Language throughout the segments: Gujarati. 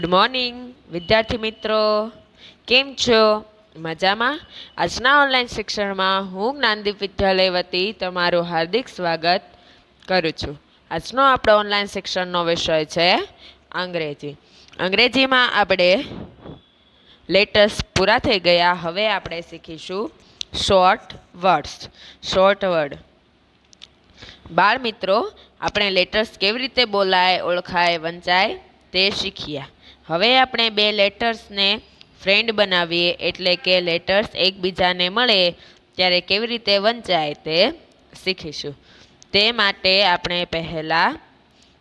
ગુડ મોર્નિંગ વિદ્યાર્થી મિત્રો, કેમ છો? મજામાં? આજના ઓનલાઈન શિક્ષણમાં હું જ્ઞાનદીપ વિદ્યાલય વતી તમારું હાર્દિક સ્વાગત કરું છું. આજનો આપણો ઓનલાઈન શિક્ષણનો વિષય છે અંગ્રેજી. અંગ્રેજીમાં આપણે લેટર્સ પૂરા થઈ ગયા. હવે આપણે શીખીશું શોર્ટ વર્ડ્સ. Short word. બાળ મિત્રો, આપણે લેટર્સ કેવી રીતે બોલાય, ઓળખાય, વંચાય તે શીખ્યા. હવે આપણે બે લેટર્સને ફ્રેન્ડ બનાવીએ, એટલે કે લેટર્સ એકબીજાને મળે ત્યારે કેવી રીતે વંચાય તે શીખીશું. તે માટે આપણે પહેલાં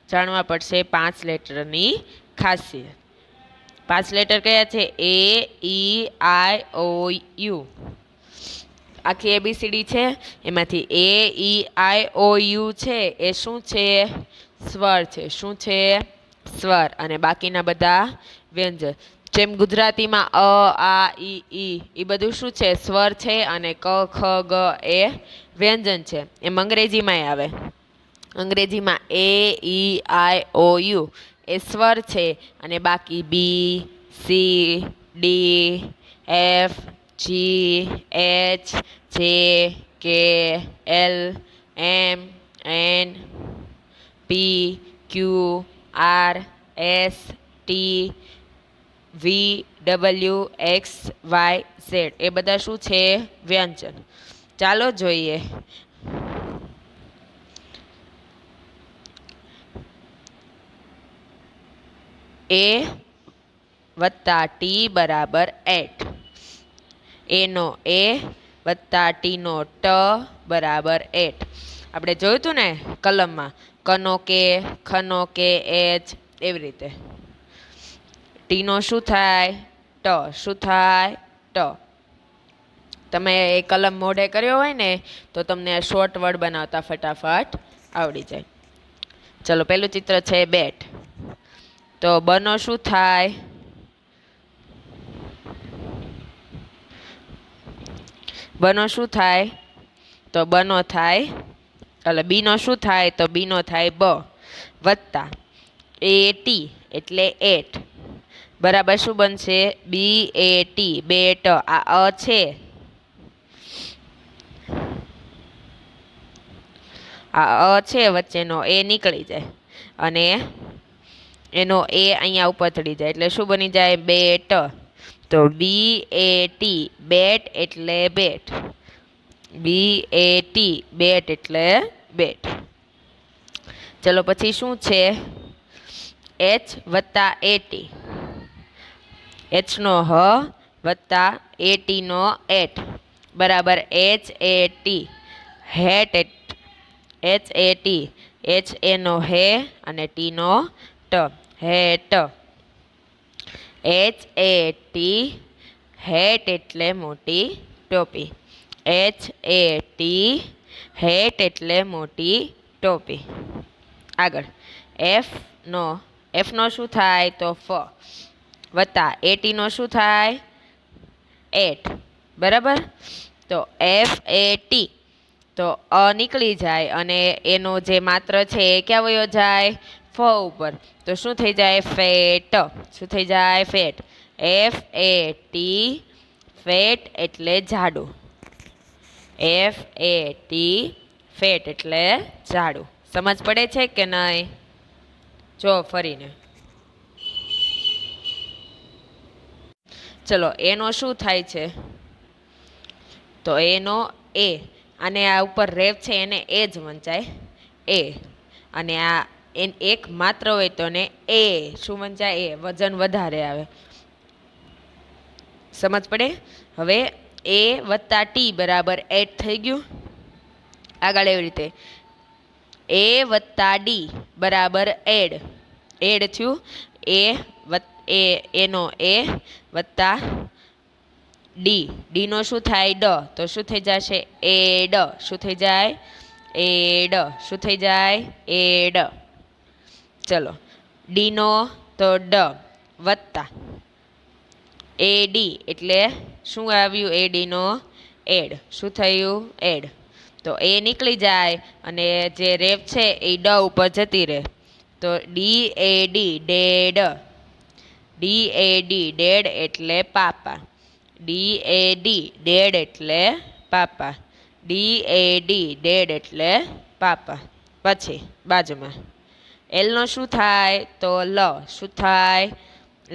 જાણવા પડશે 5 લેટરની ખાસિયત. 5 લેટર કયા છે? A, E, I, O, U. આખી ABCD છે, એમાંથી A, E, I, O, U છે એ શું છે? સ્વર છે. શું છે? સ્વર. અને બાકીના બધા વ્યંજન. જેમ ગુજરાતીમાં અ, આ, ઈ એ બધું શું છે? સ્વર છે. અને ક, ખ, ગ એ વ્યંજન છે. એમ અંગ્રેજીમાંય આવે. અંગ્રેજીમાં A, E, I, O, U એ સ્વર છે. અને બાકી B, C, D, F, G, H, J, K, L, M, N, P, Q, R, S, T, V, W, X, Y, Z એ બધા શું છે? વ્યંજન. ચાલો જોઈએ. A વત્તા ટી બરાબર 8. એનો A વત્તા ટીનો ટ બરાબર 8. આપણે જોયું હતું ને કલમમાં, કનો કે, ખનો કે, એચ એવી રીતે. ટીનો શું થાય? ટ. શું થાય? ટ. તમે એ કલમ મોઢે કર્યો હોય ને તો તમને આ શોર્ટ વર્ડ બનાવતા ફટાફટ આવડી જાય. ચલો, પહેલું ચિત્ર છે બેટ. તો બનો શું થાય? બનો શું થાય? તો બનો થાય, એટલે બીનો શું થાય? તો બીનો થાય બ. વત્તા AT એટલે 8 બરાબર શું બનશે? BAT, બેટ. આ અ છે, આ અ છે વચ્ચેનો એ નીકળી જાય અને એનો એ અહીંયા ઉપર ચડી જાય એટલે શું બની જાય? બેટ. તો BAT બેટ એટલે બેટ. BAT બેટ એટલે બેટ. ચલો પછી શું છે? H વત્તા AT. H નો હ વત્તા AT નો એટ બરાબર HAT. હેટ. HAT. H એનો હે અને ટી નો ટ. હેટ. HAT હેટ એટલે મોટી ટોપી. HAT હેટ એટલે મોટી ટોપી. આગળ F નો શું થાય? તો ફ. વત્તા AT નો શું થાય? એટ. બરાબર. તો FAT. તો અ નીકળી જાય અને એનો જે માત્ર છે એ ક્યાં વયો જાય? ફ ઉપર. તો શું થઈ જાય? ફેટ. શું થઈ જાય? ફેટ. FAT ફેટ એટલે જાડું. FAT ફેટ એટલે જાડું. સમજ પડે છે કે નહીં? જો ફરીને. ચલો, એનો શું થાય છે? તો એનો એ. અને આ ઉપર રેફ છે એને એ જ વંચાય. એ. અને આ એક માત્ર હોય તો ને એ શું વંચાય? એ. વજન વધારે આવે. સમજ પડે? હવે A વત્તા ટી બરાબર 8 થઈ ગયું. આગળ એવી રીતે A વત્તા ડી બરાબર એડ. એડ થયું. એનો એ વત્તા ડી. ડીનો શું થાય? ડ. તો શું થઈ જશે? એડ. શું થઈ જાય? એડ. શું થઈ જાય? એડ. ચલો, ડીનો તો ડ વત્તા એડી એટલે શું આવ્યું? એડીનો એડ. શું થયું? એડ. તો એ નીકળી જાય અને જે રેપ છે એ ડ ઉપર જતી રહે. તો DAD ડેડ. DAD ડેડ એટલે પાપા. DAD ડેડ એટલે પાપા. DAD ડેડ એટલે પાપા. પછી બાજુમાં એલનો શું થાય તો લ. શું થાય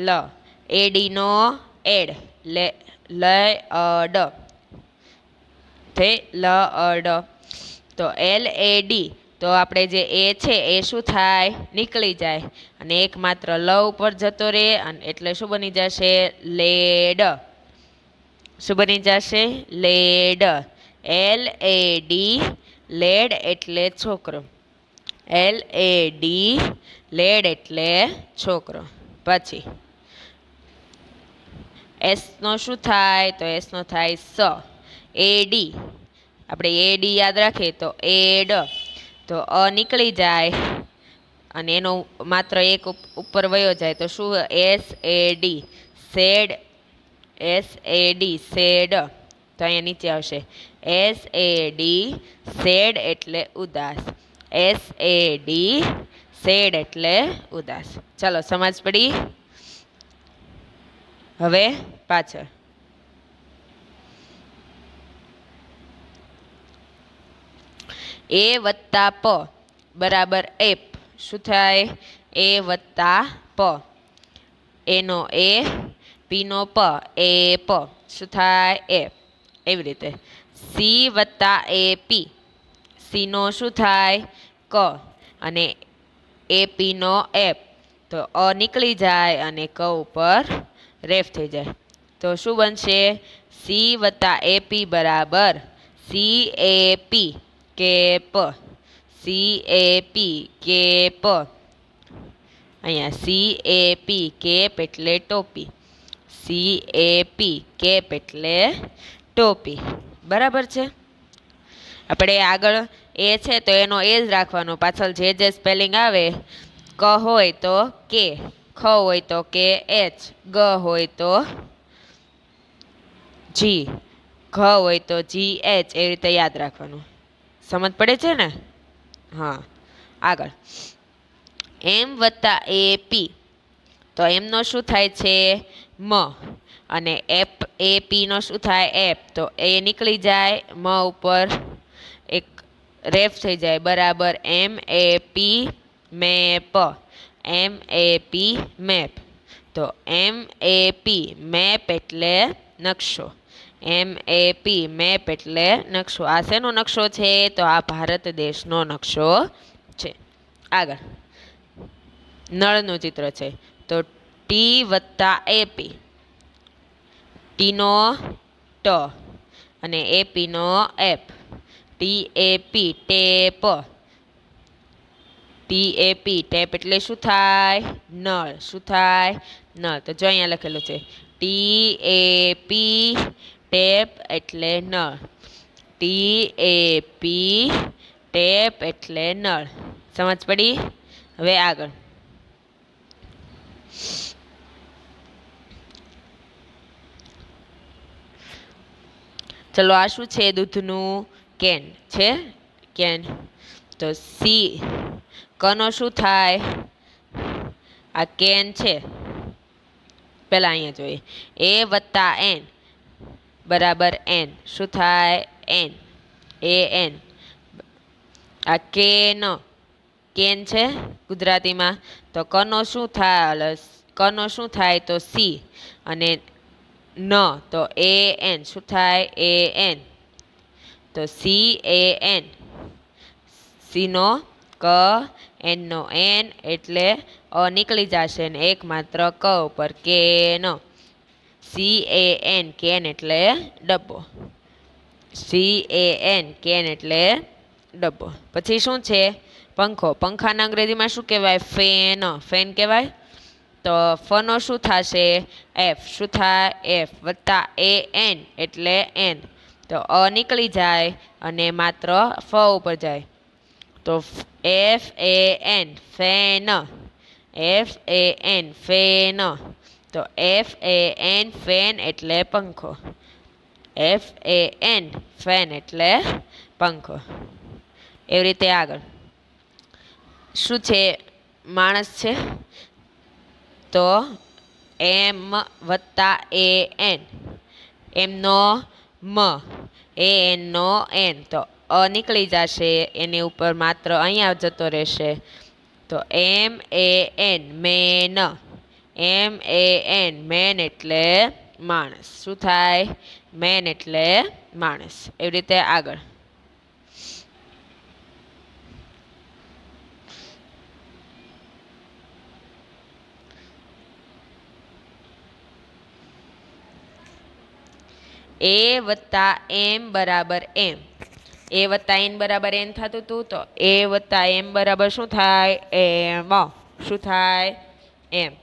લ. એડીનો એડ લે ડ થઈ ડ. તો LAD તો આપણે જે એ છે એ શું થાય નીકળી જાય અને એક માત્ર લ ઉપર જતો રહે અને એટલે શું બની જશે લેડ. શું બની જશે લેડ. LAD લેડ એટલે છોકરો. LAD લેડ એટલે છોકરો. પછી એસ નો શું થાય તો એસ નો થાય સ. એડી આપણે એડી યાદ રાખીએ તો એડ. તો અ નીકળી જાય અને એનો માત્ર એક ઉપર વયો જાય તો શું SAD સેડ. SAD sad. તો અહીંયા નીચે આવશે SAD સેડ એટલે ઉદાસ. SAD સેડ એટલે ઉદાસ. ચાલો સમજ પડી. હવે પાછળ એ વત્તા પ બરાબર એપ. શું થાય એ વત્તા પ. એનો એ પીનો પ એ પ. શું થાય એપ. એવી રીતે સી વત્તા એપી. સીનો શું થાય ક અને એપીનો એપ. તો અ નીકળી જાય અને ક ઉપર રેફ થઈ જાય તો શું બનશે સી વત્તા એપી બરાબર CAP કેપ. CAP cap. અહીંયા CAP કેપ એટલે ટોપી. CAP કેપ એટલે ટોપી. બરાબર છે. આપણે આગળ એ છે તો એનો એ જ રાખવાનો. પાછળ જે સ્પેલિંગ આવે ક હોય તો કે, ખ હોય તો કે એચ, ગ હોય તો જી, ઘ હોય તો GH એવી રીતે યાદ રાખવાનું. સમજ પડે છે ને. હા આગળ એમ વત્તા એપી. તો એમનો શું થાય છે મ અને એપીનો શું થાય એપ. તો એ નીકળી જાય મ ઉપર એક રેફ થઈ જાય બરાબર MAP મેપ. MAP map. તો MAP મેપ એટલે નકશો. MAP મેપ એટલે નકશો. આ શેનો નકશો છે તો આ ભારત દેશનો નકશો છે. આગળ નળનું ચિત્ર છે તો ટી વત્તા એપી. ટીનો ટ અને એપીનો એપ. TAP tap. TAP ટેપ એટલે શું થાય નળ. શું થાય નળ. તો જો અહીંયા લખેલું છે TAP ટેપ એટલે નળ. TAP ટેપ એટલે નળ. સમજ પડી. હવે આગળ ચલો આ શું છે દૂધનું કેન છે કેન. તો સી કનો શું થાય આ કેન છે. પેલા અહીંયા જોઈએ એ વત્તા એન બરાબર એન. શું થાય એન. AN. આ કેન કેન છે ગુજરાતીમાં. તો કનો શું થાય કનો શું થાય તો સી અને ન તો AN. શું થાય AN. તો CAN. સીનો ક એનનો એન એટલે અ નીકળી જશે ને એક માત્ર ક ઉપર કેન. CAN કેન એટલે ડબ્બો. CAN કેન એટલે ડબ્બો. પછી શું છે પંખો. પંખાના અંગ્રેજીમાં શું કહેવાય ફેન. ફેન કહેવાય. તો ફનો શું થશે એફ. શું થાય એફ વત્તા AN એટલે એન. તો અ નીકળી જાય અને માત્ર ફ ઉપર જાય તો FAN ફેન. FAN fan. તો FAN ફેન એટલે પંખો. FAN ફેન એટલે પંખો. એવી રીતે આગળ શું છે માણસ છે તો એમ વત્તા એ એન, એમનો મ, એ એનનો એન, તો અ નીકળી જશે, એની ઉપર માત્ર અહીંયા જતો રહેશે. તો એમ A N main, M A N main એટલે માણસ. શું થાય? મેન એટલે માણસ. એવી રીતે આગળ. એ વત્તા એમ બરાબર એમ, એ વત્તા એન બરાબર એન થતું હતું, તો એ વત્તા એમ બરાબર શું થાય? એમ. શું થાય? એમ.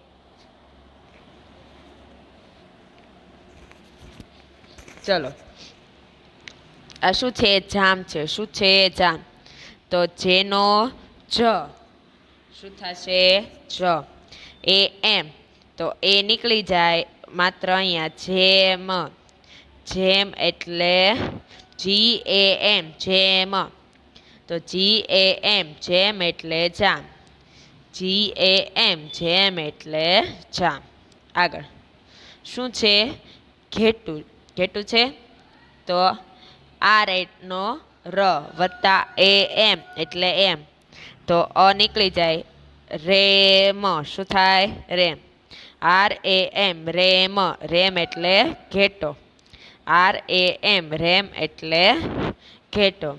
ચલો, આ શું છે? જામ છે. શું છે? જામ. તો જેનો જ શું થશે? જ. એ એમ, તો એ નીકળી જાય, માત્ર અહીંયા જેમ, જેમ એટલે જી એ એમ, જેમ. તો જી એ એમ, જેમ એટલે જામ. જી એ એમ, જેમ એટલે જામ. આગળ શું છે? ઘેટું. ઘેટું છે, તો આ રેટનો ર વત્તા એ એમ એટલે એમ, તો અ નીકળી જાય, રેમ. શું થાય? રેમ. આર એ એમ રેમ, રેમ એટલે ઘેટો. આર એ એમ રેમ એટલે ઘેટો.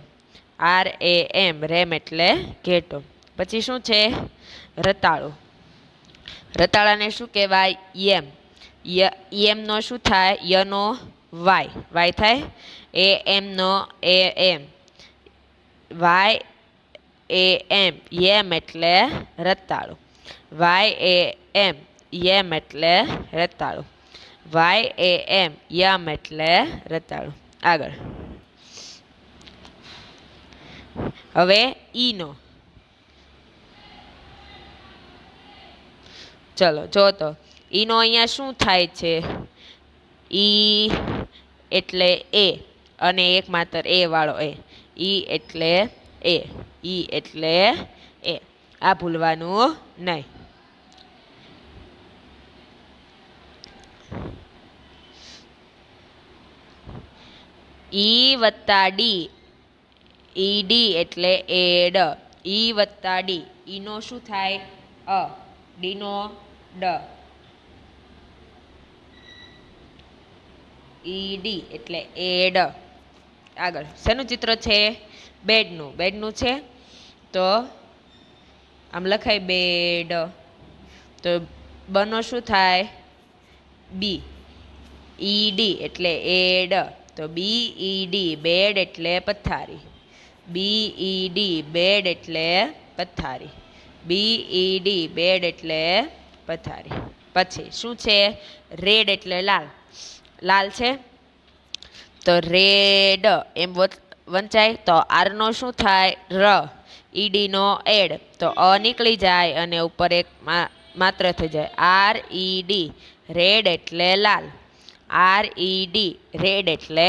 આર એ એમ રેમ એટલે ઘેટો. પછી શું છે? રતાળું. રતાળાને શું કહેવાય? યમ. યમનો શું થાય? યનો વાય, વાય થાય. એ એમનો એ એમ, વાય એ એમ, યમ એટલે રતાળું. વાય એ એમ યમ એટલે રતાળું. વાય એ એમ યમ એટલે રતાળું. આગળ. હવે ઈનો. ચલો જો તો ઈનો અહીંયા શું થાય છે? ઈ એટલે એ, અને એક માત્ર એ વાળો એ. ઈ એટલે એ, ઈ એટલે એ. આ ભૂલવાનું નહીં. ઈ વત્તા ડી, ઈ ડી એટલે એડ. ઈ વત્તા ડી, ઈનો શું થાય? અ, ડીનો ડ. ઈ ડી એટલે એડ. આગળ શેનું ચિત્ર છે? બેડનું. બેડનું છે, તો આમ લખાય બેડ. તો બનો શું થાય? બી. ઈ ડી એટલે એડ, તો બી ઈ ડી બેડ એટલે પથારી. બી ઈ ડી બેડ એટલે પથારી. બી ઈ ડી બેડ એટલે પથારી. પછી શું છે? રેડ એટલે લાલ. લાલ છે, તો રેડ એમ વંચાય, તો આરનો શું થાય? ર. ઈડીનો એડ, તો અ નીકળી જાય અને ઉપર એક માત્ર થઈ જાય. આર ઈ ડી રેડ એટલે લાલ. આર ઈ ડી રેડ એટલે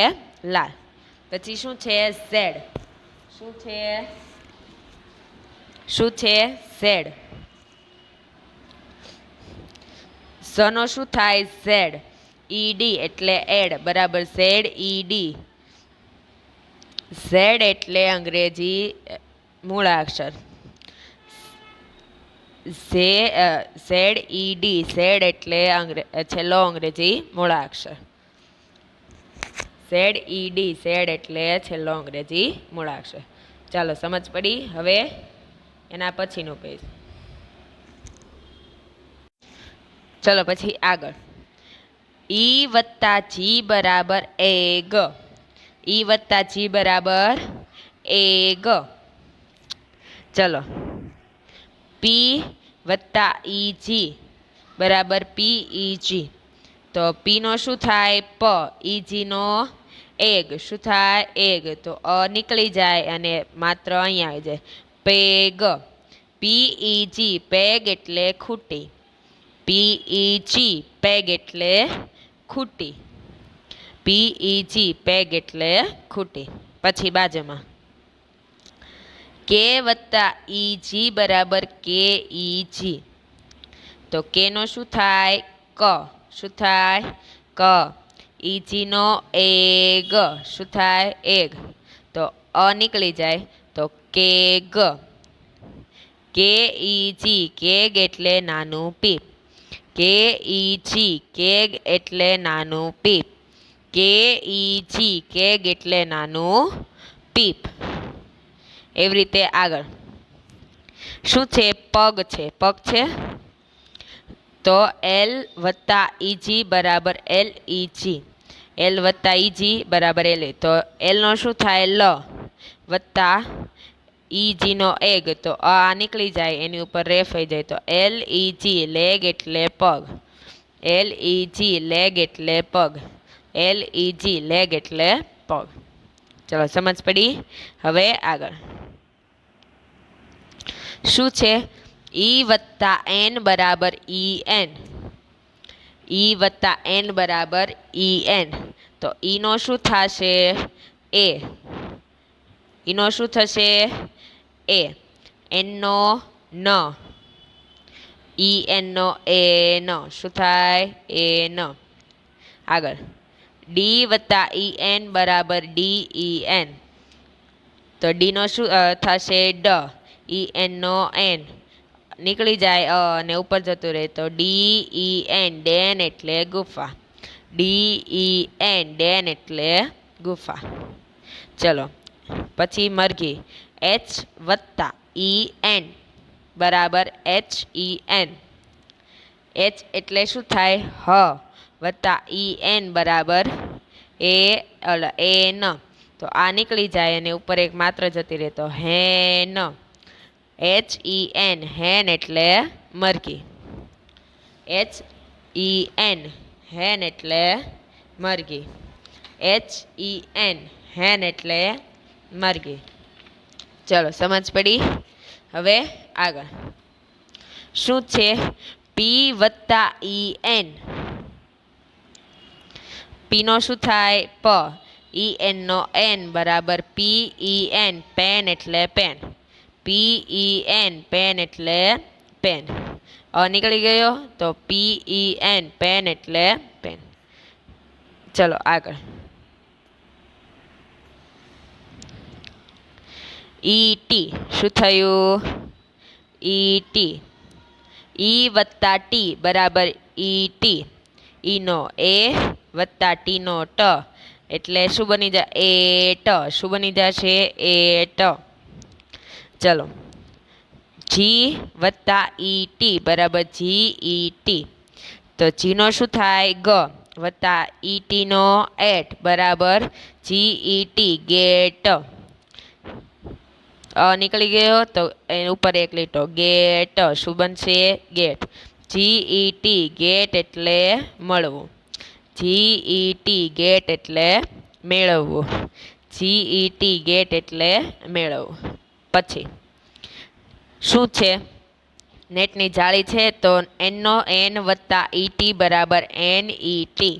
લાલ. પછી શું છે? ઝેડ. શું છે? શું છે? ઝેડ. ઝનો શું થાય? ઝેડ. ઈડી એટલે એડ બરાબર ઝેડ ઈડી. ઝેડ એટલે અંગ્રેજી મૂળાક્ષર. ઝેડ ઈડી, ઝેડ એટલે છેલ્લો અંગ્રેજી મૂળાક્ષર. ઝેડ ઈડી, ઝેડ એટલે છેલ્લો અંગ્રેજી મૂળાક્ષર. ચાલો સમજ પડી. હવે એના પછીનું પેજ. ચલો પછી આગળ. ઈ વત્તા જી બરાબર એગ. ઈ વત્તા જી બરાબર એગ. ચલો પી વત્તા ઈ જી બરાબર પી ઈ જી. તો પીનો શું થાય? પ. ઈજીનો એગ. શું થાય? એગ. તો અ નીકળી જાય અને માત્ર અહીંયા આવી જાય, પેગ. પી ઈ જી પેગ એટલે ખૂટી. પી ઈ જી પેગ એટલે ખૂટી. પી ઈ જી પેગ એટલે ખૂટી. પછી બાજુમાં કે વત્તા ઈ જી બરાબર કે ઈ જી. તો કે નો શું થાય? ક શું થાય ક. ઈજીનો એગ શું થાય એગ. તો અ નીકળી જાય તો કેગ. કે ઈજી કેગ એટલે નાનું પીપ. કે ઈજી કેગ એટલે નાનું પીપ. કે ઈજી કેગ એટલે નાનું પીપ. એવી રીતે આગળ શું છે પગ છે. પગ છે તો એલ વત્તા ઈજી બરાબર એલ ઈજી. એલ વત્તા ઈજી બરાબર એલ. તો એલનો શું થાય લ વત્તા ઈજીનો એગ. તો આ નીકળી જાય એની ઉપર રેફ થઈ જાય તો એલ ઈજી લેગ એટલે પગ. એલ ઈજી લેગ એટલે પગ. એલ ઈજી લેગ એટલે પગ. ચલો સમજ પડી. હવે આગળ શું છે ઈ વત્તા એન બરાબર ઈ એન. ઈ વત્તા એન બરાબર ઈ એન. તો ઈનો શું થશે એ. ઈનો શું થશે એ. એનનો ન. ઈ એનનો એ ન શું થાય એ ન. આગળ ડી વત્તા ઈ એન બરાબર ડી ઈ એન. તો ડીનો શું થશે ડ. ઈ એનનો એન નીકળી જાય અને ઉપર જતું રહે તો ડી ઈ એન ડેન એટલે ગુફા. ડી ઈ એન ડેન એટલે ગુફા. ચલો પછી મરઘી એચ વત્તા ઈ એન બરાબર એચ ઈ એન. એચ એટલે શું થાય હ વત્તા ઈ એન બરાબર એ ન. તો આ નીકળી જાય અને ઉપર એક માત્ર જતી રહે તો હેન. એચ ઈ એન હેન એટલે મરઘી. એચ ઈ એન હેન એટલે મરઘી. એચ ઈ એન હેન એટલે મરઘી. ચલો સમજ પડી. હવે આગળ શું છે પી વત્તા ઈ એન. પીનો શું થાય પ. ઈ એનનો એન બરાબર પી ઈ એન પેન એટલે પેન. પી ઈ એન પેન એટલે પેન. નીકળી ગયો તો પી ઈ એન પેન એટલે પેન. ચલો આગળ ઈ ટી શું થયું ઈ ટી. ઈ વત્તા ટી બરાબર ઈ ટી. ઈનો એ વત્તા ટીનો ટ એટલે શું બની જાય એ ટ. શું બની જશે એ ટ. ચલો જી વત્તા ઈ ટી બરાબર જી ઈ ટી. તો જીનો શું થાય ગ વત્તા ઈ ટીનો એટ બરાબર જી ઈ ટી ગેટ. નીકળી ગયો તો એની ઉપર એક લીટો ગેટ શું બનશે ગેટ. જી ઈ ટી ગેટ એટલે મળવું. જી ઈ ટી ગેટ એટલે મેળવવું. જી ઈ ટી ગેટ એટલે મેળવવું. પછી શું છે નેટની જાળી છે તો એનનો એન વત્તા ઈ ટી બરાબર એન ઈ ટી.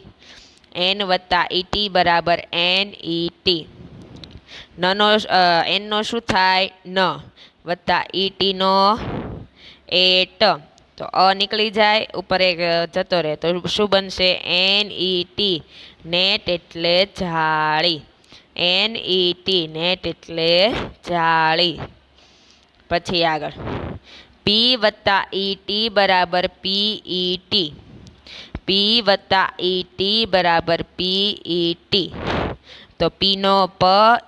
એન વત્તા ઈ ટી બરાબર એન ઈ ટી. નનો એનનો શું થાય ન વત્તા ઈ ટીનો એટ. તો નીકળી જાય ઉપર એક જતો રહે તો શું બનશે એન ઈ ટી નેટ એટલે જાળી. એન ઈ ટી નેટ એટલે જાળી. પછી આગળ પી વત્તા ઈ ટી બરાબર પી ઈ ટી. પી વત્તા ઈ ટી બરાબર પી ઈ ટી. તો પીનો પ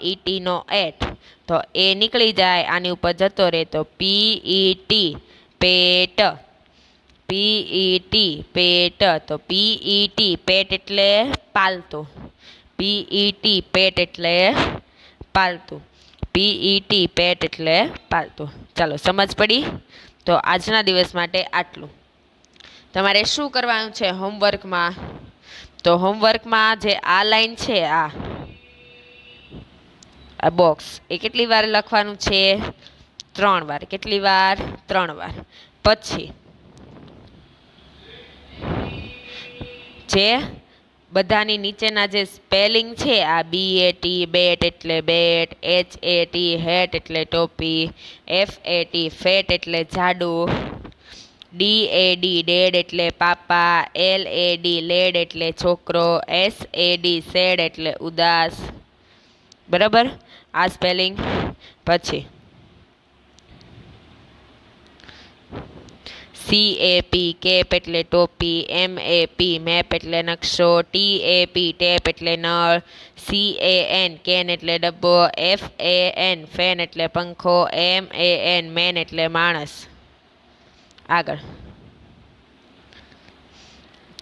ઈ ટીનો એટ. તો એ નીકળી જાય આની ઉપર જતો રહે તો પી ઈ ટી પેટ. પી ઈ ટી પેટ. તો પી ઈ ટી પેટ એટલે પાલતું. પી ઈ ટી પેટ એટલે પાલતું. પી ઈ ટી પેટ એટલે પાલતું. ચાલો સમજ પડી. તો આજના દિવસ માટે આટલું. તમારે શું કરવાનું છે હોમવર્કમાં તો હોમવર્કમાં જે આ લાઈન છે આ બોક્સ એ કેટલી વાર લખવાનું છે 3 વાર. કેટલી વાર 3 વાર. પછી જે બધાની નીચેના જે સ્પેલિંગ છે આ બી એ ટી બેટ એટલે બેટ. એચ એ ટી હેટ એટલે ટોપી. એફ એ ટી ફેટ એટલે જાડું. DAD ડેડ એટલે પાપા, LAD લેડ એટલે છોકરો, SAD સેડ એટલે ઉદાસ. બરાબર, આ સ્પેલિંગ. પછી CAP કેપ એટલે ટોપી, MAP મેપ એટલે નકશો, TAP ટેપ એટલે નળ, CAN કેન એટલે ડબ્બો, FAN ફેન એટલે પંખો, MAN મેન એટલે માણસ. આગળ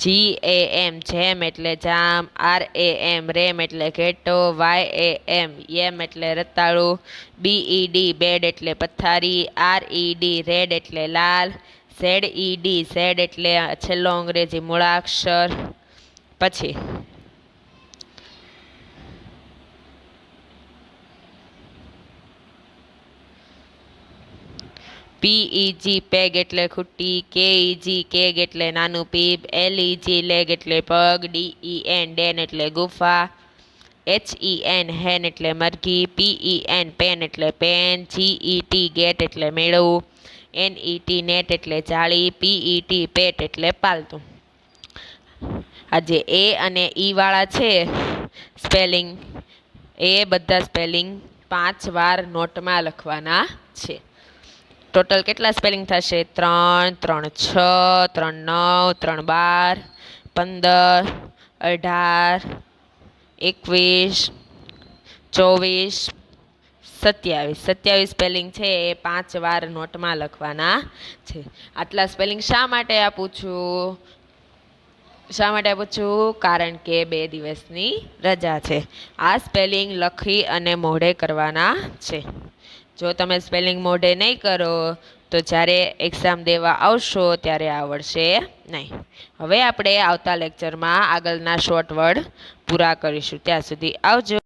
GAM જેમ એટલે જામ, RAM રેમ એટલે ઘેટો, YAM યેમ એટલે રતાળું, BED બેડ એટલે પથારી, RED રેડ એટલે લાલ, ZED ઝેડ એટલે છેલ્લો અંગ્રેજી મૂળાક્ષર. પછી PEG પેગ એટલે ખૂટી, KEG કેગ એટલે નાનું પીપ, LEG લેગ એટલે પગ, DEN ડેન એટલે ગુફા, HEN હેન એટલે મરઘી, PEN પેન એટલે પેન, GET ગેટ એટલે મેળવવું, NET નેટ એટલે જાળી, PET પેટ એટલે પાલતું. આ જે A અને E વાળા છે સ્પેલિંગ, એ બધા સ્પેલિંગ 5 વાર નોટમાં લખવાના છે. ટોટલ કેટલા સ્પેલિંગ થશે? 3, 3, 6, 3, 9, 3, 12, 15, 18, 21, 24, 27. 27 સ્પેલિંગ છે એ 5 વાર નોટમાં લખવાના છે. આટલા સ્પેલિંગ શા માટે આપું છું? કારણ કે 2 દિવસની રજા છે. આ સ્પેલિંગ લખી અને મોઢે કરવાના છે. જો તમે સ્પેલિંગ મોઢે નહીં કરો તો જ્યારે એક્ઝામ દેવા આવશો ત્યારે આવડશે નહીં. હવે આપણે આવતા લેક્ચરમાં આગળના શોર્ટ વર્ડ પૂરા કરીશું. ત્યાં સુધી આવજો.